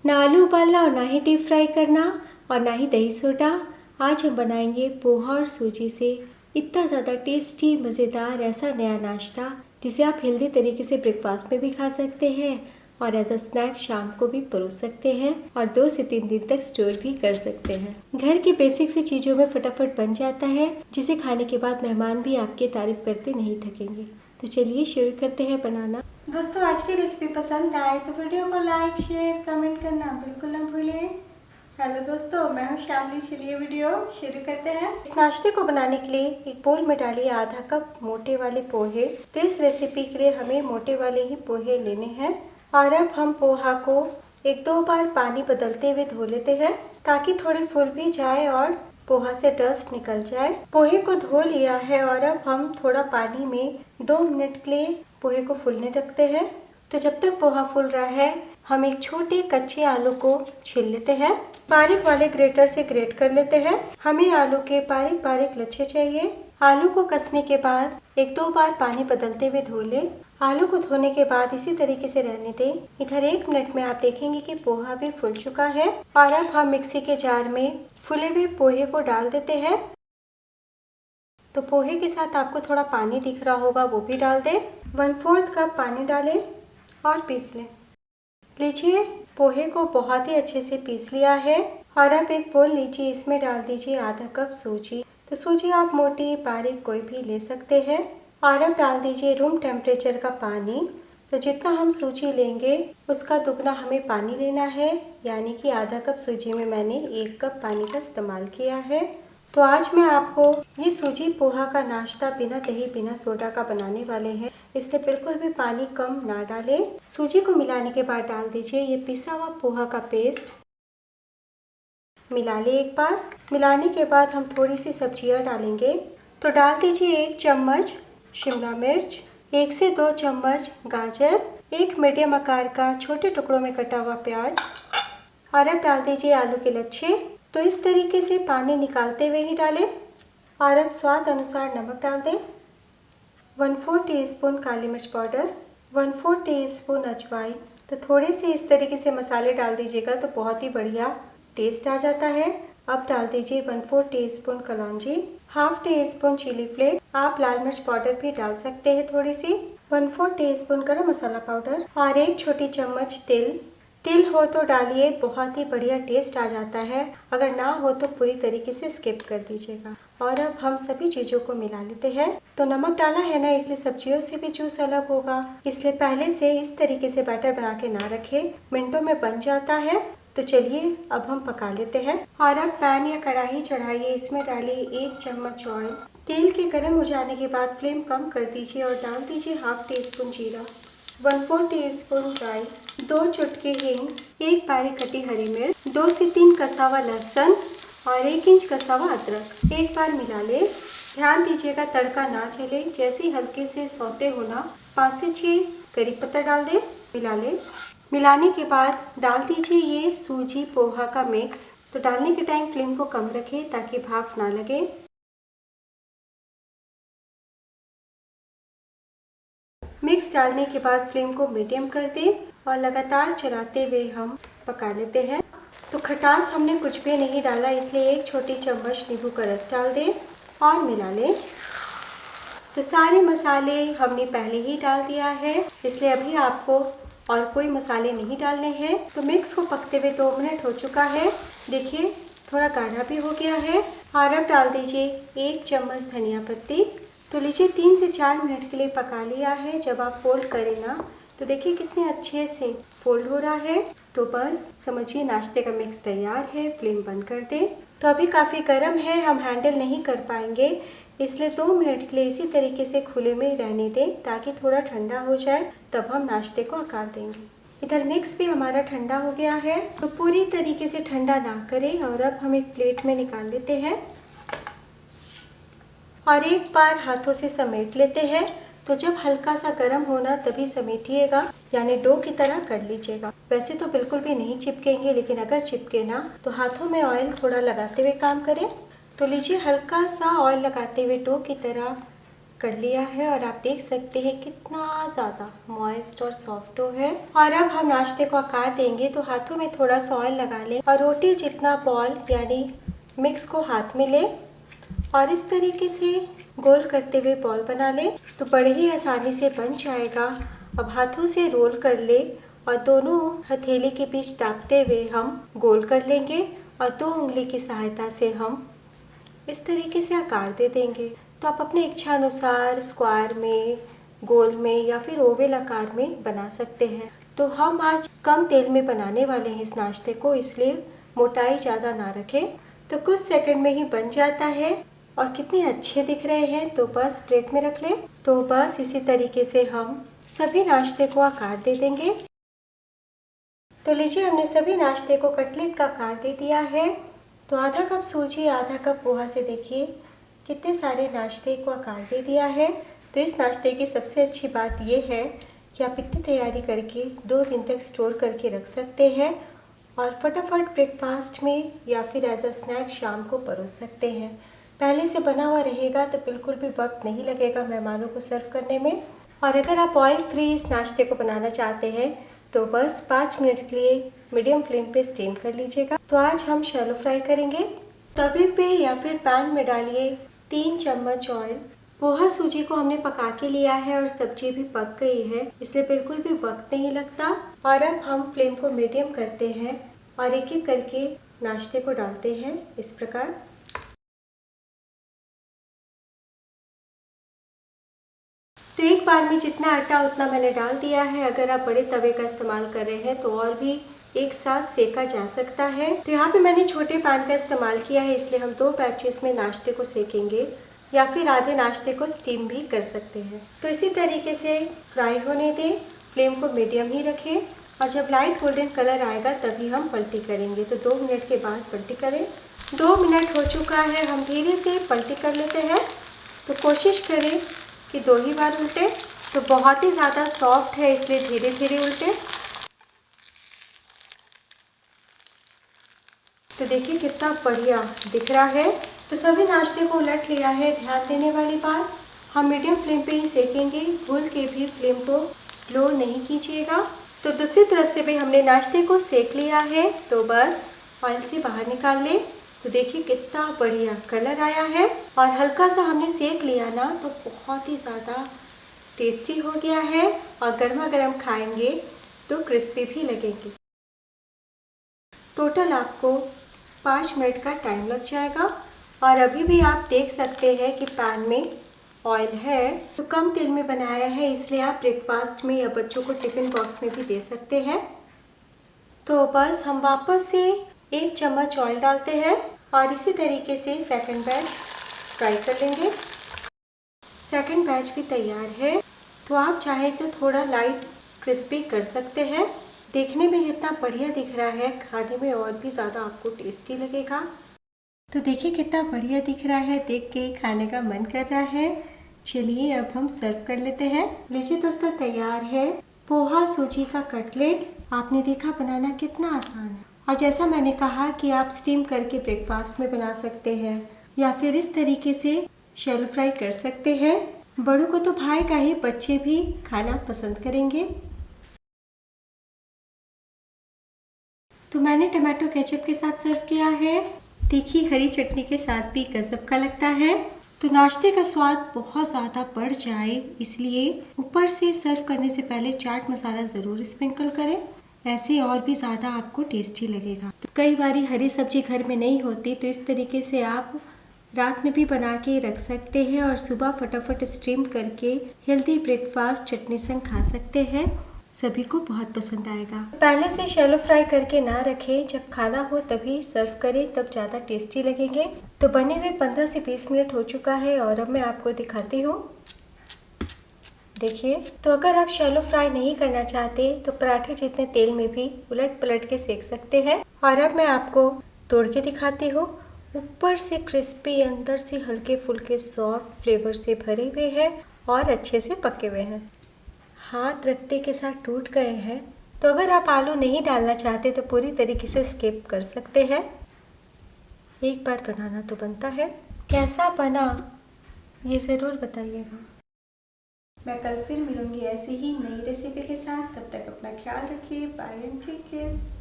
ना आलू उबालना और ना ही डीप फ्राई करना और ना ही दही सोडा। आज हम बनाएंगे पोहा और सूजी से इतना ज़्यादा टेस्टी मज़ेदार ऐसा नया नाश्ता जिसे आप हेल्दी तरीके से ब्रेकफास्ट में भी खा सकते हैं और एज अ स्नैक शाम को भी परोस सकते हैं और 2 से 3 दिन तक स्टोर भी कर सकते हैं। घर की बेसिक सी चीज़ों में फटाफट बन जाता है जिसे खाने के बाद मेहमान भी आपकी तारीफ करते नहीं थकेंगे। तो चलिए शुरू करते हैं बनाना। दोस्तों, आज की रेसिपी पसंद आए तो वीडियो को लाइक शेयर कमेंट करना बिल्कुल न भूलें। हेलो दोस्तों, मैं हूँ शामली। चलिए वीडियो शुरू करते हैं। इस नाश्ते को बनाने के लिए एक बोल में डालिए आधा कप मोटे वाले पोहे। तो इस रेसिपी के लिए हमें मोटे वाले ही पोहे लेने हैं। और अब हम पोहा को 1-2 बार पानी बदलते हुए धो लेते हैं ताकि थोड़ी फूल भी जाए और पोहा से डस्ट निकल जाए। पोहे को धो लिया है और अब हम थोड़ा पानी में 2 मिनट के लिए पोहे को फूलने रखते हैं। तो जब तक पोहा फूल रहा है हम एक छोटे कच्चे आलू को छील लेते हैं। बारीक वाले ग्रेटर से ग्रेट कर लेते हैं। हमें आलू के बारीक बारीक लच्छे चाहिए। आलू को कसने के बाद 1-2 बार पानी बदलते हुए धो लें। आलू को धोने के बाद इसी तरीके से रहने दें। इधर 1 मिनट में आप देखेंगे कि पोहा भी फूल चुका है। और अब हम मिक्सी के जार में फूले हुए पोहे को डाल देते हैं। तो पोहे के साथ आपको थोड़ा पानी दिख रहा होगा, वो भी डाल दें। 1/4 कप पानी डालें और पीस लें। लीजिए, पोहे को बहुत ही अच्छे से पीस लिया है। और अब एक बोल लीजिए, इसमें डाल दीजिए आधा कप सूजी। तो सूजी आप मोटी बारीक कोई भी ले सकते हैं। और अब डाल दीजिए रूम टेम्परेचर का पानी। तो जितना हम सूजी लेंगे उसका दुगना हमें पानी लेना है, यानी कि आधा कप सूजी में मैंने 1 कप पानी का इस्तेमाल किया है। तो आज मैं आपको ये सूजी पोहा का नाश्ता बिना दही बिना सोडा का बनाने वाले हैं, इसलिए बिल्कुल भी पानी कम ना डालें। सूजी को मिलाने के बाद डाल दीजिए ये पिसा हुआ पोहा का पेस्ट। मिला लें एक बार। मिलाने के बाद हम थोड़ी सी सब्जियां डालेंगे। तो डाल दीजिए 1 चम्मच शिमला मिर्च, 1 से 2 चम्मच गाजर, 1 मीडियम आकार का छोटे टुकड़ों में कटा हुआ प्याज। और अब डाल दीजिए आलू के लच्छे। तो इस तरीके से पानी निकालते हुए ही डालें। और अब स्वाद अनुसार नमक डाल दें। 1/4 टीस्पून काली मिर्च पाउडर, 1/4 टीस्पून अजवाइन। तो थोड़े से इस तरीके से मसाले डाल दीजिएगा तो बहुत ही बढ़िया टेस्ट आ जाता है। अब डाल दीजिए 1/4 टीस्पून कलौंजी, 1/2 टीस्पून चिली फ्लेक्स। आप लाल मिर्च पाउडर भी डाल सकते हैं थोड़ी सी। 1/4 टीस्पून गरम मसाला पाउडर और 1 छोटी चम्मच तिल। तिल हो तो डालिए, बहुत ही बढ़िया टेस्ट आ जाता है। अगर ना हो तो पूरी तरीके से स्किप कर दीजिएगा। और अब हम सभी चीज़ों को मिला लेते हैं। तो नमक डाला है ना, इसलिए सब्जियों से भी जूस अलग होगा, इसलिए पहले से इस तरीके से बैटर बना के ना रखें, मिनटों में बन जाता है। तो चलिए अब हम पका लेते हैं। और अब पैन या कढ़ाई चढ़ाइए, इसमें डालिए 1 चम्मच ऑयल। तेल के गर्म हो जाने के बाद फ्लेम कम कर दीजिए और डाल दीजिए 1/2 टीस्पून जीरा, 1/4 टीस्पून राई, 2 चुटकी हींग, 1 बारीक कटी हरी मिर्च, 2 से 3 कसा हुआ लहसुन और 1 इंच कसा हुआ अदरक। एक बार मिला ले। ध्यान दीजिएगा तड़का ना जले। जैसे ही हल्के से सौते होना 5 से 6 करी पत्ता डाल दे। मिला ले। मिलाने के बाद डाल दीजिए ये सूजी पोहा का मिक्स। तो डालने के टाइम फ्लेम को कम रखें ताकि भाप ना लगे। मिक्स डालने के बाद फ्लेम को मीडियम कर दें और लगातार चलाते हुए हम पका लेते हैं। तो खटास हमने कुछ भी नहीं डाला, इसलिए 1 छोटी चम्मच नींबू का रस डाल दें और मिला लें। तो सारे मसाले हमने पहले ही डाल दिया है, इसलिए अभी आपको और कोई मसाले नहीं डालने हैं। तो मिक्स को पकते हुए 2 मिनट हो चुका है। देखिए थोड़ा गाढ़ा भी हो गया है। और अब डाल दीजिए 1 चम्मच धनिया पत्ती। तो लीजिए 3 से 4 मिनट के लिए पका लिया है। जब आप फोल्ड करें ना तो देखिए कितने अच्छे से फोल्ड हो रहा है। तो बस समझिए नाश्ते का मिक्स तैयार है। फ्लेम बंद कर दें। तो अभी काफ़ी गर्म है, हम हैंडल नहीं कर पाएंगे, इसलिए 2 मिनट के लिए इसी तरीके से खुले में रहने दें ताकि थोड़ा ठंडा हो जाए, तब हम नाश्ते को आकार देंगे। इधर मिक्स भी हमारा ठंडा हो गया है। तो पूरी तरीके से ठंडा ना करें और अब हम एक प्लेट में निकाल लेते हैं और एक बार हाथों से समेट लेते हैं। तो जब हल्का सा गर्म होना तभी समेटिएगा, यानी डो की तरह कर लीजिएगा। वैसे तो बिल्कुल भी नहीं चिपकेंगे, लेकिन अगर चिपके ना तो हाथों में ऑयल थोड़ा लगाते हुए काम करें। तो लीजिए हल्का सा ऑयल लगाते हुए डो की तरह कर लिया है और आप देख सकते हैं कितना ज़्यादा मॉइस्ट और सॉफ्ट है। और अब हम नाश्ते को आकार देंगे, तो हाथों में थोड़ा सा ऑयल लगा लें और रोटी जितना बॉल यानी मिक्स को हाथ में लें और इस तरीके से गोल करते हुए बॉल बना लें, तो बड़े ही आसानी से बन जाएगा। अब हाथों से रोल कर ले और दोनों हथेली के बीच दाबते हुए हम गोल कर लेंगे और 2 उंगली की सहायता से हम इस तरीके से आकार दे देंगे। तो आप अपने इच्छा अनुसार स्क्वायर में, गोल में या फिर ओवल आकार में बना सकते हैं। तो हम आज कम तेल में बनाने वाले हैं इस नाश्ते को, इसलिए मोटाई ज़्यादा ना रखें। तो कुछ सेकंड में ही बन जाता है और कितने अच्छे दिख रहे हैं। तो बस प्लेट में रख लें। तो बस इसी तरीके से हम सभी नाश्ते को आकार दे देंगे। तो लीजिए, हमने सभी नाश्ते को कटलेट का आकार दे दिया है। तो आधा कप सूजी, आधा कप पोहा से देखिए कितने सारे नाश्ते को आकार दे दिया है। तो इस नाश्ते की सबसे अच्छी बात यह है कि आप इतनी तैयारी करके 2 दिन तक स्टोर करके रख सकते हैं और फटाफट ब्रेकफास्ट में या फिर एज अ स्नैक शाम को परोस सकते हैं। पहले से बना हुआ रहेगा तो बिल्कुल भी वक्त नहीं लगेगा मेहमानों को सर्व करने में। और अगर आप ऑयल फ्री इस नाश्ते को बनाना चाहते हैं तो बस 5 मिनट के लिए मीडियम फ्लेम पे स्टीम कर लीजिएगा। तो आज हम शैलो फ्राई करेंगे। तवे पे या फिर पैन में डालिए 3 चम्मच ऑयल। पोहा सूजी को हमने पका के लिया है और सब्जी भी पक गई है, इसलिए बिल्कुल भी वक्त नहीं लगता। और अब हम फ्लेम को मीडियम करते हैं और एक एक करके नाश्ते को डालते हैं इस प्रकार। तो एक बार में जितना आटा उतना मैंने डाल दिया है। अगर आप बड़े तवे का इस्तेमाल कर रहे हैं तो और भी एक साथ सेका जा सकता है। तो यहाँ पे मैंने छोटे पैन का इस्तेमाल किया है, इसलिए हम 2 बैचेस में नाश्ते को सेकेंगे या फिर आधे नाश्ते को स्टीम भी कर सकते हैं। तो इसी तरीके से फ्राई होने दें, फ्लेम को मीडियम ही रखें और जब लाइट गोल्डन कलर आएगा तभी हम पलटी करेंगे। तो 2 मिनट के बाद पलटी करें। 2 मिनट हो चुका है, हम धीरे से पलटी कर लेते हैं। तो कोशिश करें कि 2 ही बार उल्टे। तो बहुत ही ज़्यादा सॉफ्ट है, इसलिए धीरे धीरे उल्टे। तो देखिए कितना बढ़िया दिख रहा है। तो सभी नाश्ते को उलट लिया है। ध्यान देने वाली बात, हम मीडियम फ्लेम पे ही सेकेंगे, भूल के भी फ्लेम को लो नहीं कीजिएगा। तो दूसरी तरफ से भी हमने नाश्ते को सेक लिया है। तो बस ऑयल से बाहर निकाल लें। तो देखिए कितना बढ़िया कलर आया है और हल्का सा हमने सेक लिया ना तो बहुत ही ज़्यादा टेस्टी हो गया है और गर्मा गर्म खाएंगे तो क्रिस्पी भी लगेंगे। टोटल आपको 5 मिनट का टाइम लग जाएगा और अभी भी आप देख सकते हैं कि पैन में ऑयल है। तो कम तेल में बनाया है, इसलिए आप ब्रेकफास्ट में या बच्चों को टिफ़िन बॉक्स में भी दे सकते हैं। तो बस हम वापस से 1 चम्मच ऑयल डालते हैं और इसी तरीके से सेकंड बैच फ्राई कर लेंगे। सेकंड बैच भी तैयार है। तो आप चाहे तो थोड़ा लाइट क्रिस्पी कर सकते हैं। देखने में जितना बढ़िया दिख रहा है, खाने में और भी ज़्यादा आपको टेस्टी लगेगा। तो देखिए कितना बढ़िया दिख रहा है, देख के खाने का मन कर रहा है। चलिए अब हम सर्व कर लेते हैं। लीजिए दोस्तों, तैयार है पोहा सूजी का कटलेट। आपने देखा बनाना कितना आसान है और जैसा मैंने कहा कि आप स्टीम करके ब्रेकफास्ट में बना सकते हैं या फिर इस तरीके से शैलो फ्राई कर सकते हैं। बड़ों को तो भाएगा ही, बच्चे भी खाना पसंद करेंगे। तो मैंने टमाटो केचप के साथ सर्व किया है। तीखी हरी चटनी के साथ भी गजब का लगता है। तो नाश्ते का स्वाद बहुत ज़्यादा बढ़ जाए, इसलिए ऊपर से सर्व करने से पहले चाट मसाला ज़रूर स्प्रिंकल करें, ऐसे और भी ज़्यादा आपको टेस्टी लगेगा। तो कई बारी हरी सब्जी घर में नहीं होती, तो इस तरीके से आप रात में भी बना के रख सकते हैं और सुबह फटाफट स्टीम करके हेल्दी ब्रेकफास्ट चटनी संग खा सकते हैं। सभी को बहुत पसंद आएगा। पहले से शैलो फ्राई करके ना रखें, जब खाना हो तभी सर्व करें, तब ज़्यादा टेस्टी लगेंगे। तो बने हुए 15 से 20 मिनट हो चुका है और अब मैं आपको दिखाती हूँ। देखिए, तो अगर आप शैलो फ्राई नहीं करना चाहते तो पराठे जितने तेल में भी उलट पलट के सेक सकते हैं। और अब मैं आपको तोड़ के दिखाती हूँ। ऊपर से क्रिस्पी, अंदर से हल्के फुल्के सॉफ्ट फ्लेवर से भरे हुए हैं और अच्छे से पके हुए हैं। हाथ रखते के साथ टूट गए हैं। तो अगर आप आलू नहीं डालना चाहते तो पूरी तरीके से स्किप कर सकते हैं। एक बार बनाना तो बनता है। कैसा बना ये ज़रूर बताइएगा। मैं कल फिर मिलूंगी ऐसी ही नई रेसिपी के साथ। तब तक अपना ख्याल रखिए। Bye and take care.